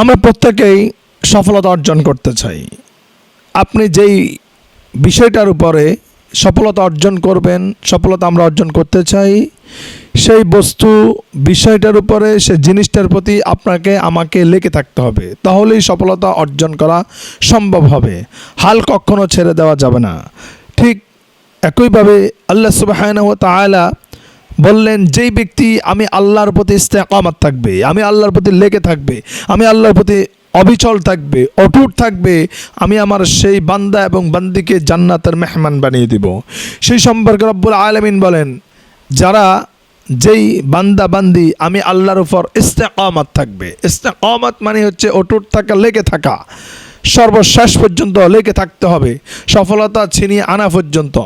আমরা প্রত্যেকেই সফলতা অর্জন করতে চাই। আপনি যেই বিষয়টার উপরে সফলতা অর্জন করবেন, সফলতা আমরা অর্জন করতে চাই, সেই বস্তু বিষয়টার উপরে সে জিনিসটার প্রতি আপনাকে আমাকে লেগে থাকতে হবে, তাহলেই সফলতা অর্জন করা সম্ভব হবে। হাল কখনো ছেড়ে দেওয়া যাবে না। ঠিক একইভাবে আল্লাহ সুবহানাহু ওয়া তাআলা বললেন, যেই ব্যক্তি আমি আল্লাহর প্রতি ইস্তেকামাত থাকবে, আমি আল্লাহর প্রতি লেগে থাকবে, আমি আল্লাহর প্রতি অবিচল থাকবে, অটুট থাকবে, আমি আমার সেই বান্দা এবং বান্দিকে জান্নাতের মেহমান বানিয়ে দিব। সেই সম্পর্কে রব্বুল আলামিন বলেন, যারা যেই বান্দা বান্দি আমি আল্লাহর উপর ইস্তেকামাত থাকবে, ইস্তেকামাত মানে হচ্ছে অটুট থাকা, লেগে থাকা, সর্বশেষ পর্যন্ত লেগে থাকতে হবে, সফলতা ছিনিয়ে আনা পর্যন্ত।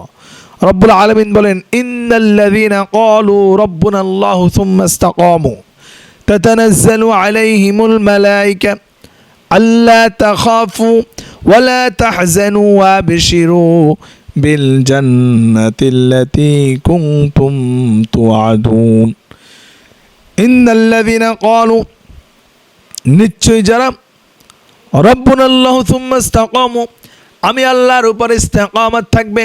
রব্বুল আলামিন বলেন, ইন্নাল্লাযীনা ক্বালু রাব্বুনাল্লাহু সুম্মা ইসতাকামু তাতানাজ্জালু আলাইহিমুল মালায়েকা আল্লা তাখাফু ওয়ালা তাহজানু ওয়াবশিরু বিল জান্নাতিল্লাতী কুনতুম তুআদুন। ইন্নাল্লাযীনা ক্বালু, নিশ্চয় যারা রাব্বুনাল্লাহু সুম্মা ইসতাকামু, আমি আল্লাহর উপর ইস্তেকামাত থাকবে,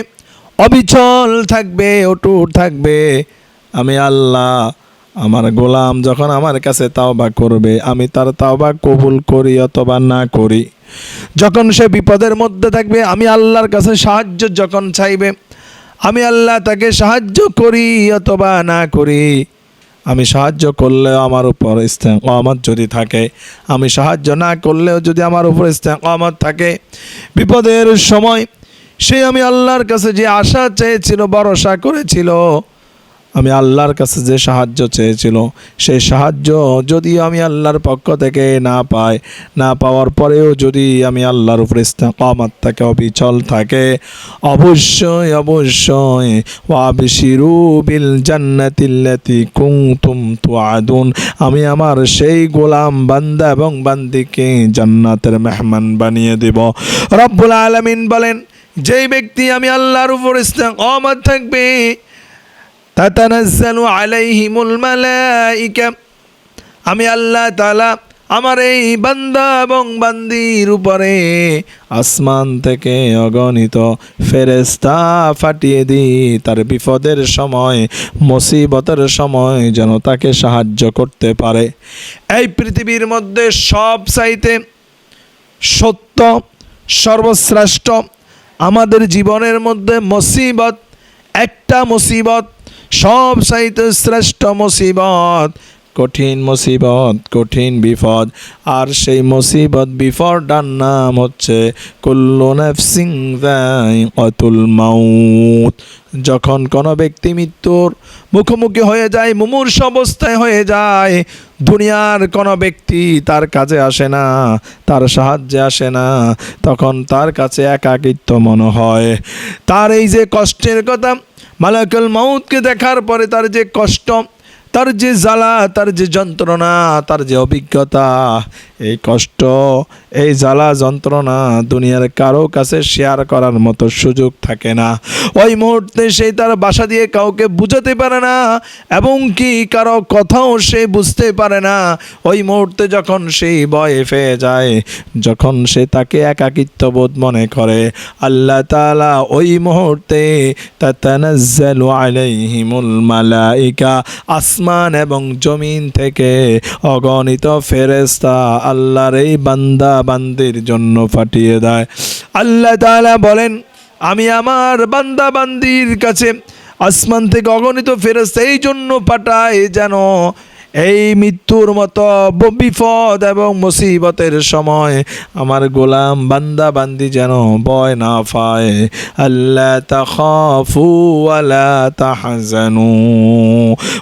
অবিচল থাকবে, অটুট থাকবে, আমি আল্লাহ আমার গোলাম যখন আমার কাছে তাওবা করবে, আমি তার তাওবা কবুল করি অথবা না করি, যখন সে বিপদের মধ্যে থাকবে, আমি আল্লাহর কাছে সাহায্য যখন চাইবে, আমি আল্লাহ তাকে সাহায্য করি অথবা না করি, আমি সাহায্য করলেও আমার উপর ইস্তেকামাত যদি থাকে, আমি সাহায্য না করলেও যদি আমার উপর ইস্তেকামাত থাকে, বিপদের সময় সে আমি আল্লাহর কাছে যে আশা চেয়েছিল, ভরসা করেছিল, আমি আল্লাহর কাছে যে সাহায্য চেয়েছিল, সেই সাহায্য যদি আমি আল্লাহর পক্ষ থেকে না পাই, না পাওয়ার পরেও যদি আমি আল্লাহর উপর ইস্তেকামাত থাকে, অবিচল থাকে, অবশ্যই অবশ্যই ওয়াবশিরু বিল জান্নাতিল্লাতী কুনতুম তুআদুন, আমি আমার সেই গোলাম বান্দা এবং বান্দিকে জান্নাতের মেহমান বানিয়ে দেব। রব্বুল আলামিন বলেন, যেই ব্যক্তি আমি আল্লাহর উপর ইস্তেকামাত থাকবে, তাতানাজ্জালু আলাইহিমুল মালায়েকা, আমি আল্লাহ তাআলা আমার এই বান্দা এবং বান্দির উপরে আসমান থেকে অগণিত ফেরেশতা পাঠিয়ে দিই, তার বিপদের সময়, মুসিবতের সময় যেন তাকে সাহায্য করতে পারে। এই পৃথিবীর মধ্যে সবচাইতে সত্য, সর্বশ্রেষ্ঠ, আমাদের জীবনের মধ্যে মুসিবত, একটা মুসিবত, সব চাইতে শ্রেষ্ঠ মুসিবত, কঠিন মুসিবত, কঠিন বিপদ, আর সেই মুসিবত বিপদটার নাম হচ্ছে কুল্লু নাফসিন যায়িকাতুল মাউত। যখন কোনো ব্যক্তি মৃত্যুর মুখোমুখি হয়ে যায়, মুমূর্ষু অবস্থায় হয়ে যায়, দুনিয়ার কোনো ব্যক্তি তার কাছে আসে না, তার সাহায্যে আসে না, তখন তার কাছে একাকিত্ব মনে হয়। তার এই যে কষ্টের কথা, মালাকুল মাউতকে দেখার পরে তার যে কষ্ট, তার যে জ্বালা, তার যে যন্ত্রণা, তার যে অভিজ্ঞতা, এই কষ্ট, এই জ্বালা যন্ত্রণা দুনিয়ার কারো কাছে শেয়ার করার মতো সুযোগ থাকে না। ওই মুহূর্তে সে তার ভাষা দিয়ে কাউকে বুঝাতে পারে না, এবং কি কারো কথাও সে বুঝতে পারে না। ওই মুহূর্তে যখন সেই ভয়ে পেয়ে যায়, যখন সে তাকে একাকিত্ব বোধ মনে করে, আল্লাহ তাআলা ওই মুহূর্তে তাতানাজ্জালু আলাইহিমুল মালায়েকা, আসমান এবং জমিন থেকে অগণিত ফেরেশতা আল্লাহর এই বান্দা বান্দির জন্য পাঠিয়ে দেয়। আল্লাহ তাআলা বলেন, আমি আমার বান্দা বান্দির কাছে আসমান থেকে অগণিত ফেরেশতা এই জন্য পাঠাই, যেন এই মৃত্যুর মতো বিপদ এবং মুসিবতের সময় আমার গোলাম বান্দা বান্দি যেন ভয় না পায়। আল্লা তাখাফু ওয়ালা তাহজানু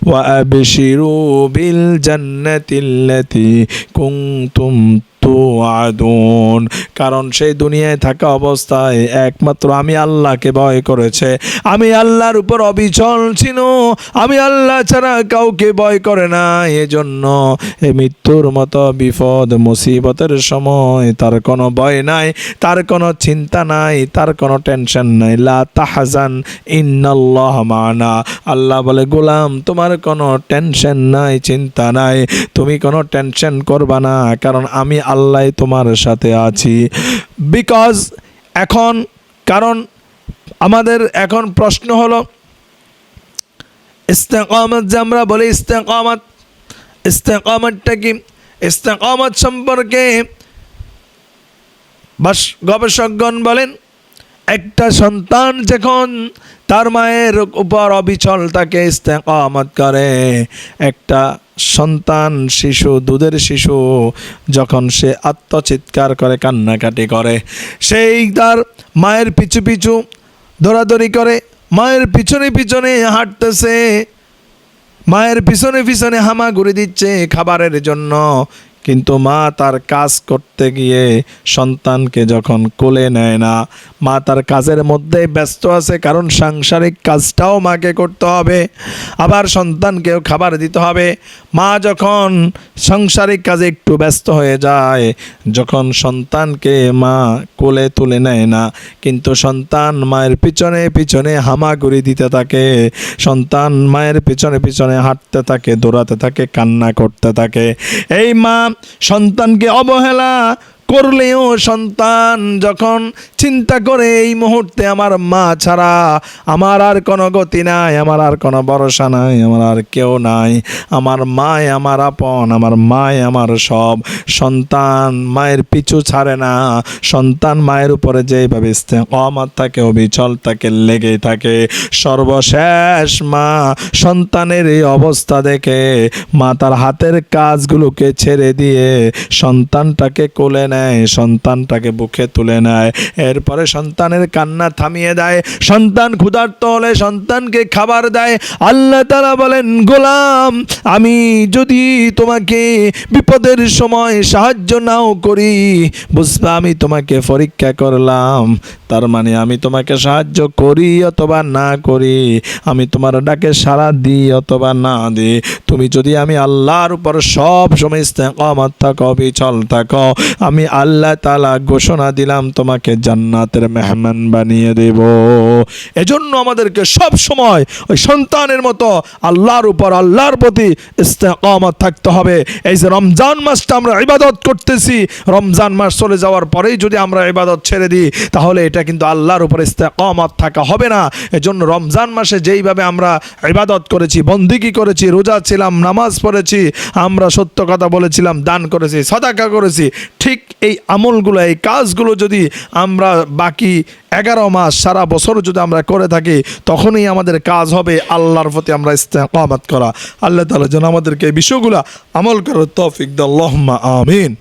ওয়া আবশিরু বিল জান্নাতিল্লাতী কুনতুম তুআদুন। কারণ সেই দুনিয়ায় থাকা অবস্থায় একমাত্র আমি আল্লাহকে ভয় করেছে, আমি আল্লাহর উপর অবিচল ছিল, আমি আল্লাহ ছাড়া কাউকে ভয় করে না। এজন্য এই মৃত্যুর মতো বিপদ মুসিবতের সময় তার কোনো ভয় নাই, তার কোনো চিন্তা নাই, তার কোনো টেনশন নাই। লা তাহজান ইন্নাল্লাহ মানা। আল্লাহ বলে, গোলাম তোমার কোনো টেনশন নাই, চিন্তা নাই, তুমি কোনো টেনশন করবা না, কারণ আমি আল্লাহ তোমার সাথে আছি। বিকজ কারণ আমাদের এখন প্রশ্ন হলো ইস্তেকামত, যে আমরা বলি ইস্তেকামতটা কি? ইস্তেকামত সম্পর্কে গবেষকগণ বলেন, একটা সন্তান যখন তার মায়ের উপর অবিচল তাকে ইস্তেকামত করে, একটা সন্তান দুধের শিশু যখন সে আত্মচিৎকার করে, কান্নাকাটি করে, সেই তার মায়ের পিছু পিছু দৌড়াদৌড়ি করে, মায়ের পিছনে পিছনে হাঁটতেছে, মায়ের পিছনে পিছনে হামাগুড়ি দিচ্ছে খাবারের জন্য, কিন্তু মা তার কাজ করতে গিয়ে সন্তানকে যখন কোলে নেয় না, মা তার কাজের মধ্যে ব্যস্ত আছে, কারণ সাংসারিক কাজটাও মাকে করতে হবে, আবার সন্তানকেও খাবার দিতে হবে। মা যখন সাংসারিক কাজে একটু ব্যস্ত হয়ে যায়, যখন সন্তানকে মা কোলে তুলে নেয় না, কিন্তু সন্তান মায়ের পিছনে পিছনে হামাগুড়ি দিতে থাকে, সন্তান মায়ের পিছনে পিছনে হাঁটতে থাকে, দৌড়াতে থাকে, কান্না করতে থাকে। এই মা সন্তানকে অবহেলা করলেও সন্তান যখন চিন্তা করে এই মুহূর্তে আমার মা ছাড়া আমার আর কোনো গতি নাই, আমার আর কোনো ভরসা নাই, আমার আর কেউ নাই, আমার মাই আমার আপন, আমার মাই আমার সব, সন্তান মায়ের পিছু ছাড়ে না, সন্তান মায়ের উপরে যেভাবে ইস্তেকামত থাকে, অবিচল থাকে, লেগেই থাকে। সর্বশেষ মা সন্তানের এই অবস্থা দেখে মা তার হাতের কাজগুলোকে ছেড়ে দিয়ে সন্তানটাকে কোলে নেয়, সন্তানটাকে বুকে তুলে নেয়, এরপরে সন্তানের কান্না থামিয়ে দেয়, সন্তান ক্ষুধার্ত হলে সন্তানকে খাবার দেয়। আল্লাহ তাআলা বলেন, গোলাম, আমি যদি তোমাকে বিপদের সময় সাহায্য নাও করি, বুঝবা আমি তোমাকে পরীক্ষা করলাম, তার মানে আমি তোমাকে সাহায্য করি অথবা না করি, আমি তোমার ডাকে সাড়া দিই অথবা না দিই, তুমি যদি আমি আল্লাহর উপর সব সময় ইস্তেকামত থাকো, অবিচল থাকো, আমি আল্লাহ তাআলা ঘোষণা দিলাম তোমাকে জান্নাতের মেহমান বানিয়ে দেব। এজন্য আমাদেরকে সব সময় ওই সন্তানের মতো আল্লাহর উপর, আল্লাহর প্রতি ইস্তেকামত থাকতে হবে। এই যে রমজান মাসটা আমরা ইবাদত করতেছি, রমজান মাস চলে যাওয়ার পরেই যদি আমরা ইবাদত ছেড়ে দিই, তাহলে এটা কিন্তু আল্লাহর উপর ইস্তেকামত থাকা হবে না। এজন্য রমজান মাসে যেইভাবে আমরা ইবাদত করেছি, বন্দিগি করেছি, রোজা ছিলাম, নামাজ পড়েছি, আমরা সত্য কথা বলেছিলাম, দান করেছি, সাদাকা করেছি, ঠিক এই আমলগুলো, এই কাজগুলো যদি আমরা বাকি 11 মাস সারা বছর যদি আমরা করে থাকি, তখনই আমাদের কাজ হবে আল্লাহর প্রতি আমরা ইস্তেকামত করা। আল্লাহ তাআলা যেন আমাদেরকে এই বিষয়গুলো আমল করার তৌফিক দেন। আল্লাহুম্মা আমিন।